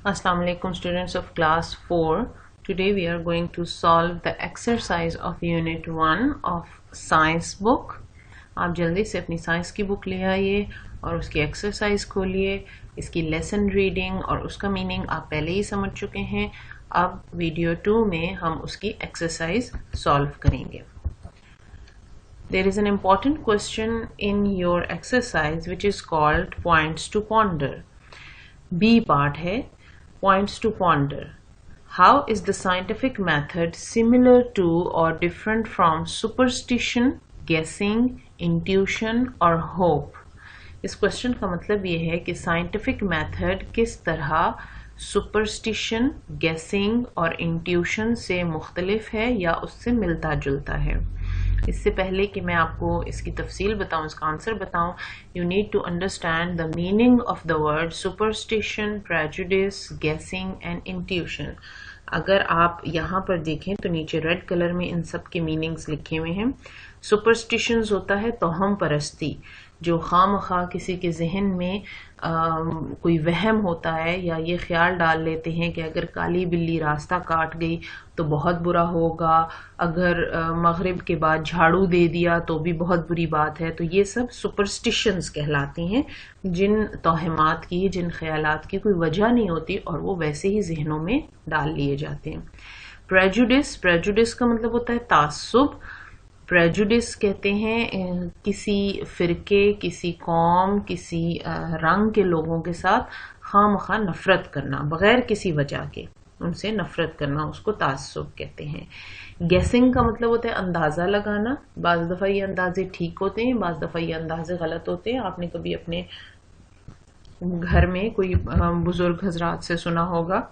Assalamu alaikum students of class 4. Today we are going to solve the exercise of unit 1 of science book. आप जल्दी से अपनी science की book ले आइए और उसकी एक्सरसाइज खोलिए. इसकी लेसन रीडिंग और उसका मीनिंग आप पहले ही समझ चुके हैं. अब वीडियो 2 में हम उसकी एक्सरसाइज सॉल्व करेंगे. There is an important question in your exercise which is called points to ponder. B part है points to ponder. How is the scientific method similar to or different from superstition, guessing, intuition और hope? इस question का मतलब ये है कि scientific method किस तरह सुपरस्टिशन, गेसिंग और इंट्यूशन से मुख्तलिफ है या उससे मिलता जुलता है. इससे पहले कि मैं आपको इसकी तफसील बताऊं, इसका आंसर बताऊं, you need to understand the meaning of the word superstition, prejudice, guessing and intuition. अगर आप यहाँ पर देखें तो नीचे रेड कलर में इन सब के मीनिंग्स लिखे हुए हैं. सुपरस्टिशंस होता है तोहम परस्ती, जो खामखा किसी के जहन में कोई वहम होता है या ये ख्याल डाल लेते हैं कि अगर काली बिल्ली रास्ता काट गई तो बहुत बुरा होगा, अगर मगरिब के बाद झाड़ू दे दिया तो भी बहुत बुरी बात है. तो ये सब सुपरस्टिशंस कहलाती हैं, जिन तोहमात की, जिन ख्यालात की कोई वजह नहीं होती और वो वैसे ही जहनों में डाल लिए जाते हैं. प्रेजुडिस, प्रेजुडिस का मतलब होता है तासुब. प्रेजुडिस कहते हैं किसी फिरके, किसी कौम, किसी रंग के लोगों के साथ खामखा नफरत करना बगैर किसी वजह के, उनसे नफरत करना, उसको तासुब कहते हैं. गेसिंग का मतलब होता है अंदाज़ा लगाना. बाज़ दफ़ा ये अंदाजे ठीक होते हैं, बाज़ दफ़ा ये अंदाजे गलत होते हैं. आपने कभी अपने घर में कोई बुजुर्ग हजरात से सुना होगा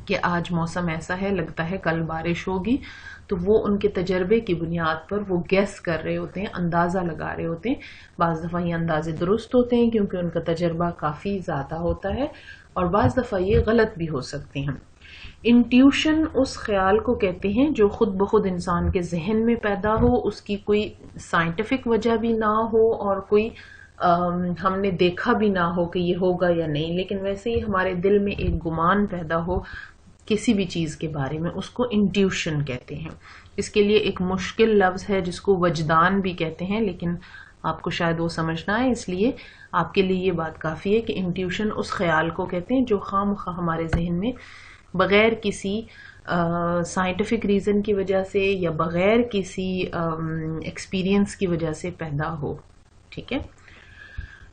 कि आज मौसम ऐसा है, लगता है कल बारिश होगी, तो वो उनके तजर्बे की बुनियाद पर वो गेस कर रहे होते हैं, अंदाज़ा लगा रहे होते हैं. बाज़ दफ़ा ये अंदाजे दुरुस्त होते हैं क्योंकि उनका तजर्बा काफ़ी ज़्यादा होता है, और बाज़ दफ़ा ये गलत भी हो सकते हैं. इंट्यूशन उस ख्याल को कहते हैं जो खुद ब खुद इंसान के जहन में पैदा हो, उसकी कोई साइंटिफिक वजह भी ना हो और कोई हमने देखा भी ना हो कि ये होगा या नहीं, लेकिन वैसे ही हमारे दिल में एक गुमान पैदा हो किसी भी चीज़ के बारे में, उसको इंट्यूशन कहते हैं. इसके लिए एक मुश्किल लफ्ज़ है जिसको वजदान भी कहते हैं, लेकिन आपको शायद वो समझना है, इसलिए आपके लिए ये बात काफ़ी है कि इंट्यूशन उस ख्याल को कहते हैं जो खामखा हमारे जहन में बग़ैर किसी साइंटिफिक रीज़न की वजह से या बग़ैर किसी एक्सपीरियंस की वजह से पैदा हो. ठीक है,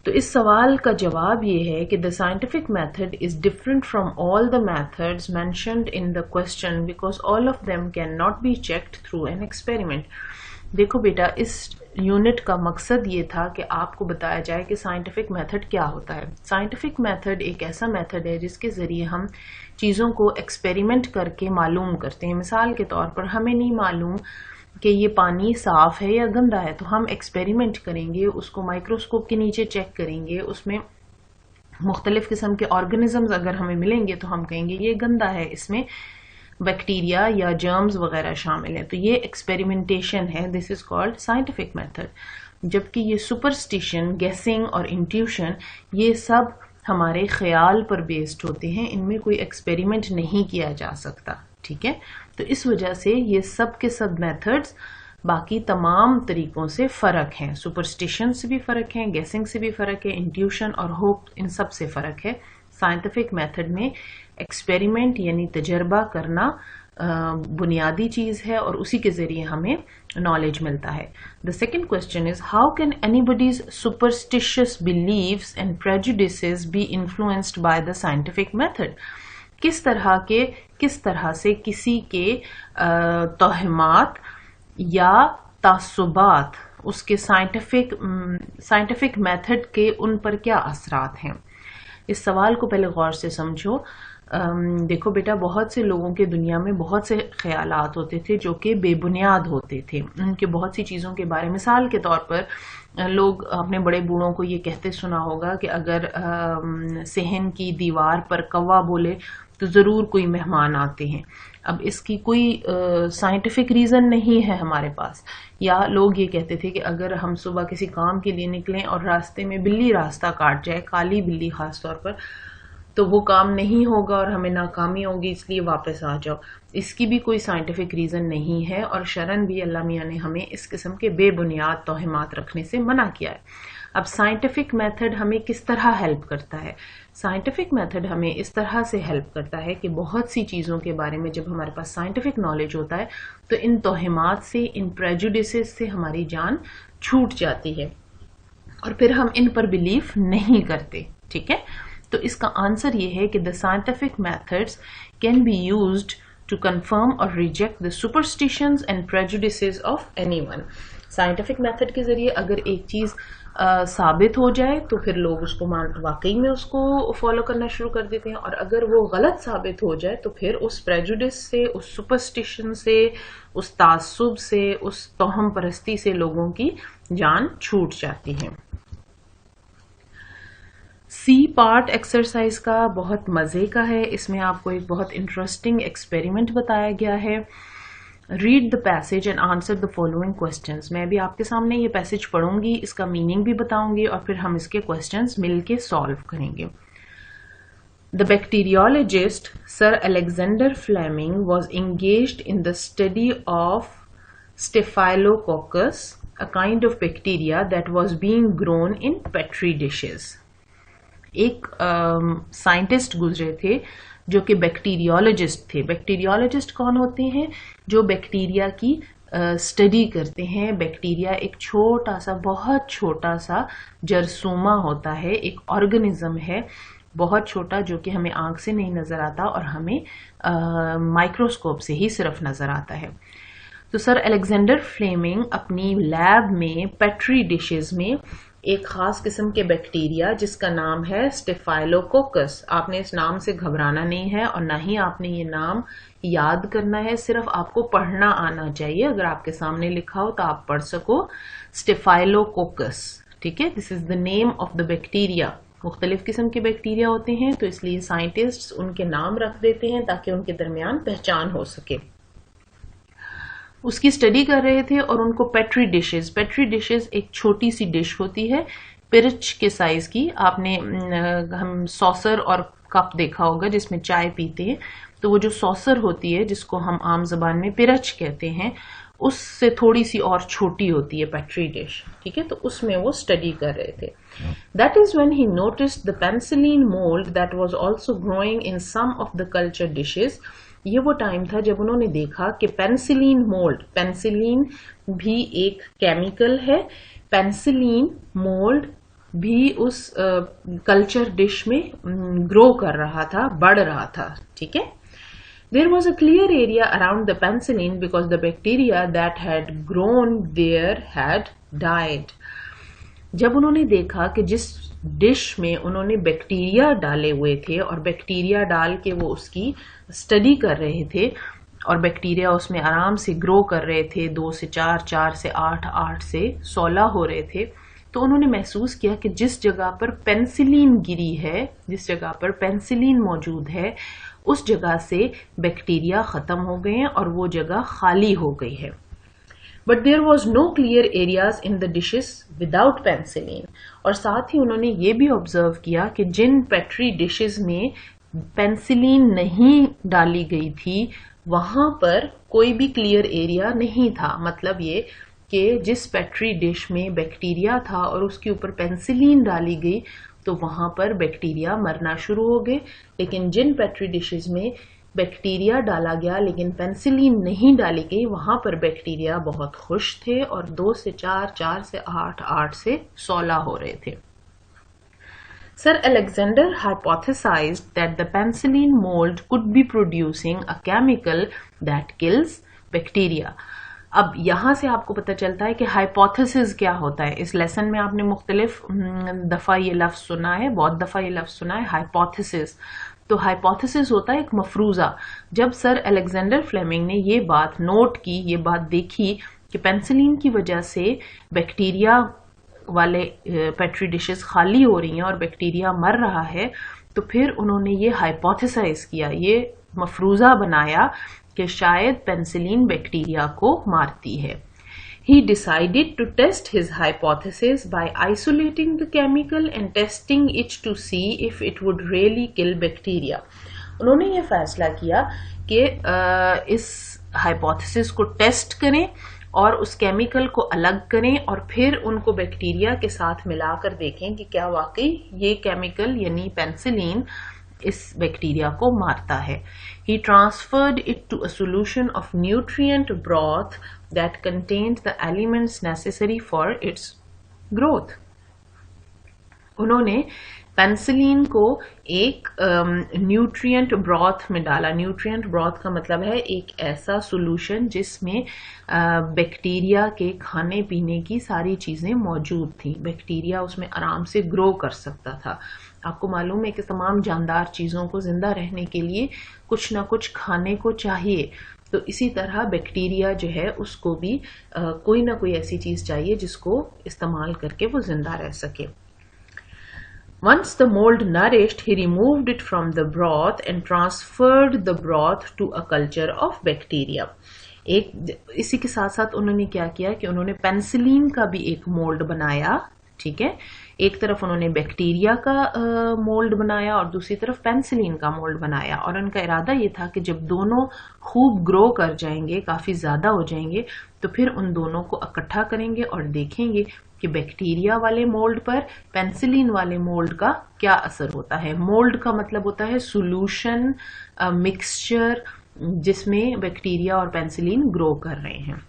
तो इस सवाल का जवाब ये है कि the scientific method is different from all the methods mentioned in the question because all of them can not be checked through an experiment. देखो बेटा, इस यूनिट का मकसद ये था कि आपको बताया जाए कि साइंटिफिक मेथड क्या होता है. साइंटिफिक मेथड एक ऐसा मेथड है जिसके ज़रिए हम चीज़ों को एक्सपेरिमेंट करके मालूम करते हैं. मिसाल के तौर पर हमें नहीं मालूम कि ये पानी साफ है या गंदा है, तो हम एक्सपेरिमेंट करेंगे, उसको माइक्रोस्कोप के नीचे चेक करेंगे, उसमें मुख्तलिफ किस्म के ऑर्गेनिजम्स अगर हमें मिलेंगे तो हम कहेंगे ये गंदा है, इसमें बैक्टीरिया या जर्म्स वगैरह शामिल हैं. तो ये एक्सपेरिमेंटेशन है, this is called scientific method. जबकि ये सुपरस्टिशन, गेसिंग और इंट्यूशन ये सब हमारे ख्याल पर बेस्ड होते हैं, इनमें कोई एक्सपेरिमेंट नहीं किया जा सकता. ठीक है, तो इस वजह से ये सब के सब मेथड्स बाकी तमाम तरीकों से फ़र्क हैं. सुपरस्टिशन से भी फ़र्क है, गेसिंग से भी फ़र्क है, इंट्यूशन और होप, इन सब से फ़र्क है. साइंटिफिक मेथड में एक्सपेरिमेंट यानी तजर्बा करना बुनियादी चीज़ है और उसी के ज़रिए हमें नॉलेज मिलता है. The second question is how can anybody's superstitious beliefs and prejudices be influenced by the scientific method. किस तरह से किसी के तोहमात या तासुबात उसके साइंटिफिक मेथड के उन पर क्या असरात हैं. इस सवाल को पहले गौर से समझो. देखो बेटा, बहुत से लोगों के दुनिया में बहुत से ख्यालात होते थे जो कि बेबुनियाद होते थे. उनके बहुत सी चीज़ों के बारे में, मिसाल के तौर पर लोग अपने बड़े बूढ़ों को ये कहते सुना होगा कि अगर सहन की दीवार पर कौवा बोले तो ज़रूर कोई मेहमान आते हैं. अब इसकी कोई साइंटिफिक रीज़न नहीं है हमारे पास. या लोग ये कहते थे कि अगर हम सुबह किसी काम के लिए निकलें और रास्ते में बिल्ली रास्ता काट जाए, काली बिल्ली ख़ास तौर पर, تو وہ کام نہیں ہوگا اور ہمیں ناکامی ہوگی، اس لیے واپس آ جاؤ. اس کی بھی کوئی سائنٹیفک ریزن نہیں ہے، اور شرعن بھی اللہ میاں نے ہمیں اس قسم کے بے بنیاد توہمات رکھنے سے منع کیا ہے. اب سائنٹیفک میتھڈ ہمیں کس طرح ہیلپ کرتا ہے؟ سائنٹیفک میتھڈ ہمیں اس طرح سے ہیلپ کرتا ہے کہ بہت سی چیزوں کے بارے میں جب ہمارے پاس سائنٹیفک نالج ہوتا ہے تو ان توہمات سے، ان پریجوڈیسز سے ہماری جان چھوٹ جاتی ہے اور پھر ہم ان پر بلیف نہیں کرتے. ٹھیک ہے، تو اس کا آنسر یہ ہے کہ the scientific methods can be used to confirm or reject the superstitions and prejudices of anyone. Scientific method کے ذریعے اگر ایک چیز ثابت ہو جائے تو پھر لوگ اس کو واقعی میں اس کو فالو کرنا شروع کر دیتے ہیں، اور اگر وہ غلط ثابت ہو جائے تو پھر اس پریجوڈس سے، اس سپرسٹیشن سے، اس تعصب سے، اس توہم پرستی سے لوگوں کی جان چھوٹ جاتی ہے. سی پارٹ ایکسرسائز کا بہت مزے کا ہے. اس میں آپ کو ایک بہت انٹرسٹنگ ایکسپیریمنٹ بتایا گیا ہے. Read the passage and answer the following questions. میں بھی آپ کے سامنے یہ پیسج پڑھوں گی، اس کا میننگ بھی بتاؤں گی، اور پھر ہم اس کے کوشچنس مل کے سالو کریں گے. The bacteriologist Sir Alexander Fleming was engaged in the study of Staphylococcus, a kind of bacteria that was being grown in petri dishes. ایک سائنٹسٹ گزرے تھے جو کہ بیکٹیریولوجسٹ تھے. بیکٹیریولوجسٹ کون ہوتے ہیں؟ جو بیکٹیریا کی اسٹڈی کرتے ہیں. بیکٹیریا ایک چھوٹا سا، بہت چھوٹا سا جرثومہ ہوتا ہے، ایک آرگنزم ہے بہت چھوٹا جو کہ ہمیں آنکھ سے نہیں نظر آتا اور ہمیں مائکروسکوپ سے ہی صرف نظر آتا ہے. تو سر الیگزینڈر فلیمنگ اپنی لیب میں پیٹری ڈشز میں ایک خاص قسم کے بیکٹیریا جس کا نام ہے اسٹیفائلوکوکس. آپ نے اس نام سے گھبرانا نہیں ہے اور نہ ہی آپ نے یہ نام یاد کرنا ہے، صرف آپ کو پڑھنا آنا چاہیے. اگر آپ کے سامنے لکھا ہو تو آپ پڑھ سکو اسٹیفائلوکوکس. ٹھیک ہے، دس از دا نیم آف دا بیکٹیریا. مختلف قسم کے بیکٹیریا ہوتے ہیں تو اس لیے سائنٹسٹ ان کے نام رکھ دیتے ہیں تاکہ ان کے درمیان پہچان ہو سکے. اس کی اسٹڈی کر رہے تھے اور ان کو پیٹری ڈشز ایک چھوٹی سی ڈش ہوتی ہے پرچ کے سائز کی. آپ نے ہم سوسر اور کپ دیکھا ہوگا جس میں چائے پیتے ہیں، تو وہ جو سوسر ہوتی ہے جس کو ہم عام زبان میں پرچ کہتے ہیں، اس سے تھوڑی سی اور چھوٹی ہوتی ہے پیٹری ڈش. ٹھیک ہے، تو اس میں وہ اسٹڈی کر رہے تھے. That is when he noticed the penicillin mold that was also growing in some of the culture dishes. یہ وہ ٹائم تھا جب انہوں نے دیکھا کہ پینسلین مولڈ، پینسلین بھی ایک کیمیکل ہے، پینسلین مولڈ بھی اس کلچر ڈش میں گرو کر رہا تھا، بڑھ رہا تھا. ٹھیک ہے. There was a clear area around the penicillin because the bacteria that had grown there had died. جب انہوں نے دیکھا کہ جس ڈش میں انہوں نے بیکٹیریا ڈالے ہوئے تھے اور بیکٹیریا ڈال کے وہ اس کی اسٹڈی کر رہے تھے اور بیکٹیریا اس میں آرام سے گرو کر رہے تھے، 2 سے 4، 4 سے 8، 8 سے 16 ہو رہے تھے، تو انہوں نے محسوس کیا کہ جس جگہ پر پینسلین گری ہے، جس جگہ پر پینسلین موجود ہے، اس جگہ سے بیکٹیریا ختم ہو گئے ہیں اور وہ جگہ خالی ہو گئی ہے. But there was no clear areas in the dishes without penicillin. اور ساتھ ہی انہوں نے یہ بھی آبزرو کیا کہ جن پیٹری ڈشز میں پینسلین نہیں ڈالی گئی تھی وہاں پر کوئی بھی کلیئر ایریا نہیں تھا. مطلب یہ کہ جس پیٹری ڈش میں بیکٹیریا تھا اور اس کے اوپر پینسلین ڈالی گئی تو وہاں پر بیکٹیریا مرنا شروع ہو گئے، لیکن جن پیٹری ڈشز میں بیکٹیریا ڈالا گیا لیکن پینسلین نہیں ڈالی گئی وہاں پر بیکٹیریا بہت خوش تھے اور 2 سے 4، 4 سے 8، 8 سے 16 ہو رہے تھے. Sir Alexander hypothesized that the penicillin mold could be producing a chemical that kills bacteria. اب یہاں سے آپ کو پتہ چلتا ہے کہ ہائپوتھیسس کیا ہوتا ہے. اس لیسن میں آپ نے مختلف دفعہ یہ لفظ سنا ہے، بہت دفعہ یہ لفظ سنا ہے، ہائپوتھیسس. تو ہائپوتھیسس ہوتا ہے ایک مفروضہ. جب سر الیگزینڈر فلیمنگ نے یہ بات نوٹ کی، یہ بات دیکھی کہ پینسلین کی وجہ سے بیکٹیریا والے پیٹری ڈشز خالی ہو رہی ہیں اور بیکٹیریا مر رہا ہے، تو پھر انہوں نے یہ ہائپوتھیسائز کیا، یہ مفروضہ بنایا کہ شاید پینسلین بیکٹیریا کو مارتی ہے. He decided to test his hypothesis by isolating the chemical and testing it to see if it would really kill bacteria. उन्होंने ये फैसला किया कि इस हाइपोथेसिस को टेस्ट करें और उस केमिकल को अलग करें और फिर उनको बैक्टीरिया के साथ मिलाकर देखें कि क्या वाकई ये केमिकल यानी पेनिसिलिन इस बैक्टीरिया को मारता है. He transferred it to a solution of nutrient broth that contained the elements necessary for its growth. उन्होंने पेनिसिलिन को एक न्यूट्रिएंट ब्रॉथ में डाला. न्यूट्रिएंट ब्रॉथ का मतलब है एक ऐसा सोल्यूशन जिसमें बैक्टीरिया के खाने पीने की सारी चीजें मौजूद थी. बैक्टीरिया उसमें आराम से ग्रो कर सकता था. आपको मालूम है कि तमाम जानदार चीजों को जिंदा रहने के लिए कुछ ना कुछ खाने को चाहिए, तो इसी तरह बैक्टीरिया जो है उसको भी कोई ना कोई ऐसी चीज चाहिए जिसको इस्तेमाल करके वो जिंदा रह सके. Once the mold nourished, he removed it from the broth and transferred the broth to a culture of bacteria. इसी के साथ साथ उन्होंने क्या किया कि उन्होंने पेनिसिलिन का भी एक मोल्ड बनाया. ठीक है, एक तरफ उन्होंने बैक्टीरिया का मोल्ड बनाया और दूसरी तरफ पेनिसिलिन का मोल्ड बनाया. और उनका इरादा ये था कि जब दोनों खूब ग्रो कर जाएंगे, काफी ज्यादा हो जाएंगे, तो फिर उन दोनों को इकट्ठा करेंगे और देखेंगे कि बैक्टीरिया वाले मोल्ड पर पेनिसिलिन वाले मोल्ड का क्या असर होता है. मोल्ड का मतलब होता है सॉल्यूशन, मिक्सचर जिसमें बैक्टीरिया और पेनिसिलिन ग्रो कर रहे हैं.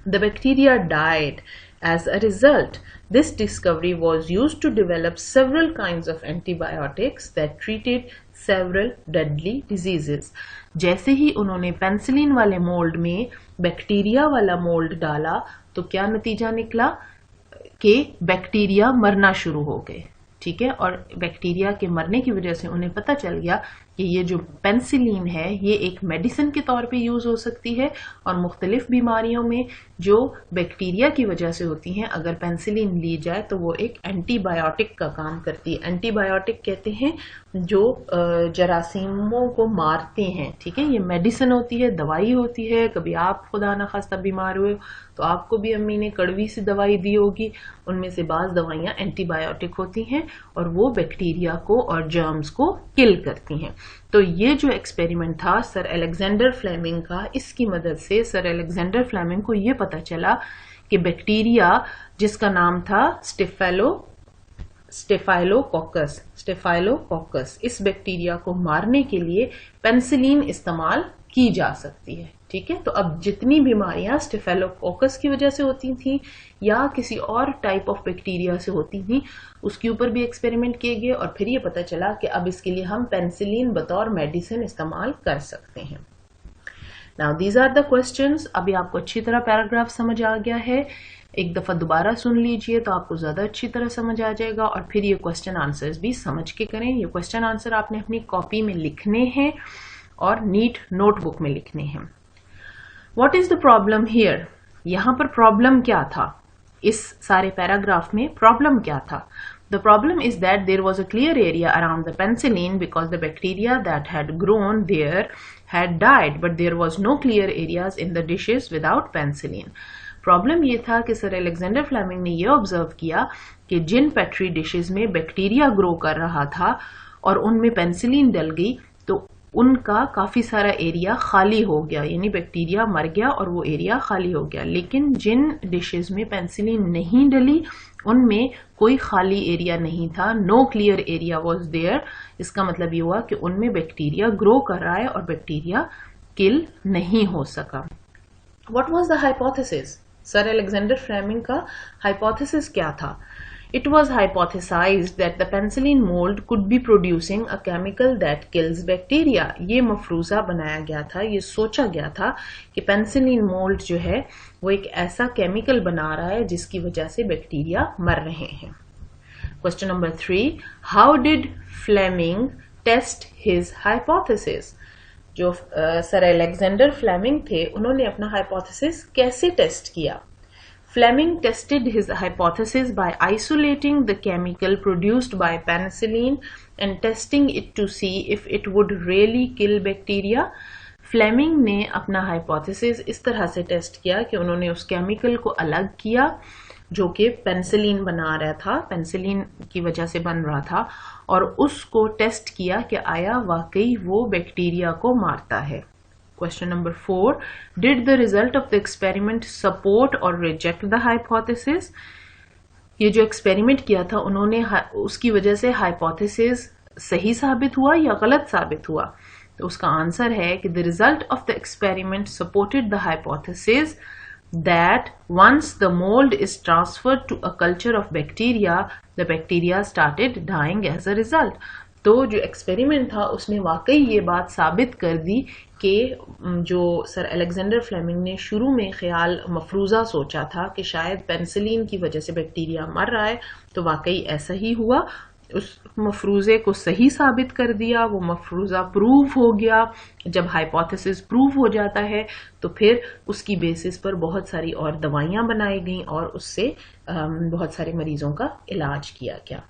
The bacteria died. As a result, this discovery was used to develop several kinds of antibiotics that treated several deadly diseases. जैसे ही उन्होंने पेनिसिलिन वाले मोल्ड में बैक्टीरिया वाला मोल्ड डाला तो क्या नतीजा निकला कि बैक्टीरिया मरना शुरू हो गए. ठीक है, और बैक्टीरिया के मरने की वजह से उन्हें पता चल गया कि ये जो पेनिसिलिन है ये एक मेडिसिन के तौर पे यूज हो सकती है और मुख्तलिफ बीमारियों में जो बैक्टीरिया की वजह से होती हैं, अगर पेनिसिलिन ली जाए तो वो एक एंटीबायोटिक का काम करती है. एंटीबायोटिक कहते हैं जो जरासीमों को मारते हैं. ठीक है, ये मेडिसिन होती है, दवाई होती है. कभी आप खुदा न खास्ता बीमार हुए तो आपको भी अम्मी ने कड़वी सी दवाई दी होगी. उनमें से बाज दवाइयां एंटीबायोटिक होती हैं और वो बैक्टीरिया को और जर्म्स को किल करती हैं. तो ये जो एक्सपेरिमेंट था सर अलेक्जेंडर फ्लेमिंग का, इसकी मदद से सर अलेक्जेंडर फ्लेमिंग को ये पता चला कि बैक्टीरिया जिसका नाम था स्टेफाइलोकोकस, इस बैक्टीरिया को मारने के लिए पेनिसिलिन इस्तेमाल की जा सकती है. ठीक है, तो अब जितनी बीमारियां स्टेफाइलोकोकस की वजह से होती थी या किसी और टाइप ऑफ बैक्टीरिया से होती थी, उसके ऊपर भी एक्सपेरिमेंट किए गए और फिर ये पता चला कि अब इसके लिए हम पेनिसिलिन बतौर मेडिसिन इस्तेमाल कर सकते हैं. Now these are the questions. अभी आपको अच्छी तरह पैराग्राफ समझ आ गया है. एक दफा दोबारा सुन लीजिए तो आपको ज्यादा अच्छी तरह समझ आ जाएगा. और फिर ये क्वेश्चन आंसर्स भी समझ के करें. ये क्वेश्चन आंसर आपने अपनी कॉपी में लिखने हैं और नीट नोटबुक में लिखने हैं. What is the problem here? यहां पर प्रॉब्लम क्या था? इस सारे पैराग्राफ में प्रॉब्लम क्या था? The problem is that there was a clear area around the penicillin because the bacteria that had grown there had died, but there was no clear areas in the dishes without penicillin. Problem ये था कि sir Alexander Fleming ने ये observe किया कि जिन petri dishes में bacteria grow कर रहा था और उनमें पेनिसिलिन डल गई तो उनका काफी सारा एरिया खाली हो गया, यानी बैक्टीरिया मर गया और वो एरिया खाली हो गया. लेकिन जिन डिशेस में पेनिसिलिन नहीं डली उनमें कोई खाली एरिया नहीं था. No clear area was there. इसका मतलब ये हुआ कि उनमें बैक्टीरिया ग्रो कर रहा है और बैक्टीरिया किल नहीं हो सका. What was the hypothesis? Sir Alexander Fleming का हाइपोथेसिस क्या था? It was hypothesized that the penicillin mold could be producing a chemical that kills bacteria. ये मफरूजा बनाया गया था, ये सोचा गया था कि पेनिसिलिन मोल्ड जो है वो एक ऐसा केमिकल बना रहा है जिसकी वजह से बैक्टीरिया मर रहे हैं. Question number 3, how did Fleming test his hypothesis? जो सर अलेक्जेंडर फ्लेमिंग थे उन्होंने अपना हाइपोथेसिस कैसे टेस्ट किया? Fleming tested his hypothesis by isolating the chemical produced by penicillin and testing it to see if it would really kill bacteria. Fleming نے اپنا hypothesis اس طرح سے ٹیسٹ کیا کہ انہوں نے اس کیمیکل کو الگ کیا جو کہ پینسلین بنا رہا تھا، پینسلین کی وجہ سے بن رہا تھا، اور اس کو ٹیسٹ کیا کہ آیا واقعی وہ بیکٹیریا کو مارتا ہے. Question number 4. Did the result of the experiment support or reject the hypothesis? یہ جو ایکسپیریمنٹ کیا تھا انہوں نے اس کی وجہ سے ہائپوتھیسس صحیح ثابت ہوا یا غلط ثابت ہوا؟ تو اس کا آنسر ہے کہ the result of the experiment supported the hypothesis that once the mold is transferred to a culture of bacteria, the bacteria started dying as a result. تو جو ایکسپیریمنٹ تھا اس نے واقعی یہ بات ثابت کر دی کہ جو سر الیگزینڈر فلیمنگ نے شروع میں خیال مفروضہ سوچا تھا کہ شاید پینسلین کی وجہ سے بیکٹیریا مر رہا ہے، تو واقعی ایسا ہی ہوا. اس مفروضے کو صحیح ثابت کر دیا، وہ مفروضہ پروو ہو گیا. جب ہائپوتھیسس پروو ہو جاتا ہے تو پھر اس کی بیسس پر بہت ساری اور دوائیاں بنائی گئیں اور اس سے بہت سارے مریضوں کا علاج کیا گیا.